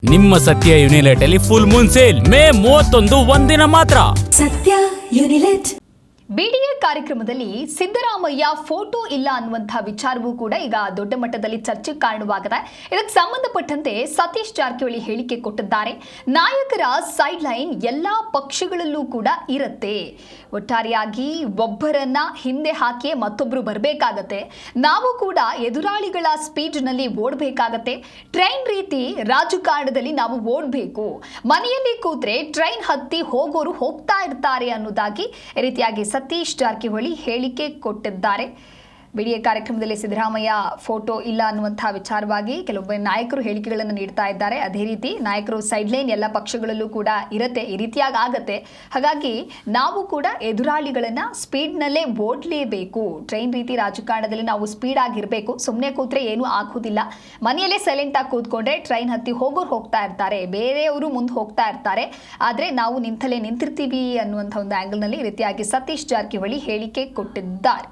ನಿಮ್ಮ ಸತ್ಯ ಯುನಿಲೆಟ್ ಅಲ್ಲಿ ಫುಲ್ ಮೂನ್ ಸೇಲ್ ಮೇ 31 ಒಂದಿನ ಮಾತ್ರ. ಸತ್ಯ ಯುನಿಲೆಟ್ ಬಿಡಿಎ ಕಾರ್ಯಕ್ರಮದಲ್ಲಿ ಸಿದ್ದರಾಮಯ್ಯ ಫೋಟೋ ಇಲ್ಲ ಅನ್ನುವಂತಹ ವಿಚಾರವೂ ಕೂಡ ಈಗ ದೊಡ್ಡ ಮಟ್ಟದಲ್ಲಿ ಚರ್ಚೆಗೆ ಕಾರಣವಾಗಿದೆ. ಇದಕ್ಕೆ ಸಂಬಂಧಪಟ್ಟಂತೆ ಸತೀಶ್ ಜಾರಕಿಹೊಳಿ ಹೇಳಿಕೆ ಕೊಟ್ಟಿದ್ದಾರೆ. ನಾಯಕರ ಸೈಡ್ ಲೈನ್ ಎಲ್ಲಾ ಪಕ್ಷಗಳಲ್ಲೂ ಕೂಡ ಇರುತ್ತೆ. ಒಟ್ಟಾರೆಯಾಗಿ ಒಬ್ಬರನ್ನ ಹಿಂದೆ ಹಾಕಿ ಮತ್ತೊಬ್ರು ಬರಬೇಕಾಗತ್ತೆ. ನಾವು ಕೂಡ ಎದುರಾಳಿಗಳ ಸ್ಪೀಡ್ನಲ್ಲಿ ಓಡಬೇಕಾಗತ್ತೆ. ಟ್ರೈನ್ ರೀತಿ ರಾಜಕಾರಣದಲ್ಲಿ ನಾವು ಓಡಬೇಕು. ಮನೆಯಲ್ಲಿ ಕೂತ್ರೆ ಟ್ರೈನ್ ಹತ್ತಿ ಹೋಗೋರು ಹೋಗ್ತಾ ಇರ್ತಾರೆ ಅನ್ನೋದಾಗಿ ಈ ರೀತಿಯಾಗಿ ಸತೀಶ್ ಜಾರಕಿಹೊಳಿ ಹೇಳಿಕೆ ಕೊಟ್ಟಿದ್ದಾರೆ. ಬಿಡಿಎ ಕಾರ್ಯಕ್ರಮದಲ್ಲಿ ಸಿದ್ದರಾಮಯ್ಯ ಫೋಟೋ ಇಲ್ಲ ಅನ್ನುವಂತಹ ವಿಚಾರವಾಗಿ ಕೆಲವೊಬ್ಬ ನಾಯಕರು ಹೇಳಿಕೆಗಳನ್ನು ನೀಡ್ತಾ ಇದ್ದಾರೆ. ಅದೇ ರೀತಿ ನಾಯಕರು ಸೈಡ್ ಲೈನ್ ಎಲ್ಲ ಪಕ್ಷಗಳಲ್ಲೂ ಕೂಡ ಇರುತ್ತೆ, ಈ ರೀತಿಯಾಗಿ ಆಗತ್ತೆ. ಹಾಗಾಗಿ ನಾವು ಕೂಡ ಎದುರಾಳಿಗಳನ್ನ ಸ್ಪೀಡ್ನಲ್ಲೇ ಓಡಲೇಬೇಕು. ಟ್ರೈನ್ ರೀತಿ ರಾಜಕಾರಣದಲ್ಲಿ ನಾವು ಸ್ಪೀಡ್ ಆಗಿರಬೇಕು. ಸುಮ್ಮನೆ ಕೂತ್ರೆ ಏನೂ ಆಗೋದಿಲ್ಲ. ಮನೆಯಲ್ಲೇ ಸೈಲೆಂಟ್ ಆಗಿ ಕೂತ್ಕೊಂಡ್ರೆ ಟ್ರೈನ್ ಹತ್ತಿ ಹೋಗೋರು ಹೋಗ್ತಾ ಇರ್ತಾರೆ, ಬೇರೆಯವರು ಮುಂದೆ ಹೋಗ್ತಾ ಇರ್ತಾರೆ. ಆದರೆ ನಾವು ನಿಂತಲೇ ನಿಂತಿರ್ತೀವಿ ಅನ್ನುವಂಥ ಒಂದು ಆ್ಯಂಗಲ್ನಲ್ಲಿ ಈ ರೀತಿಯಾಗಿ ಸತೀಶ್ ಜಾರಕಿಹೊಳಿ ಹೇಳಿಕೆ ಕೊಟ್ಟಿದ್ದಾರೆ.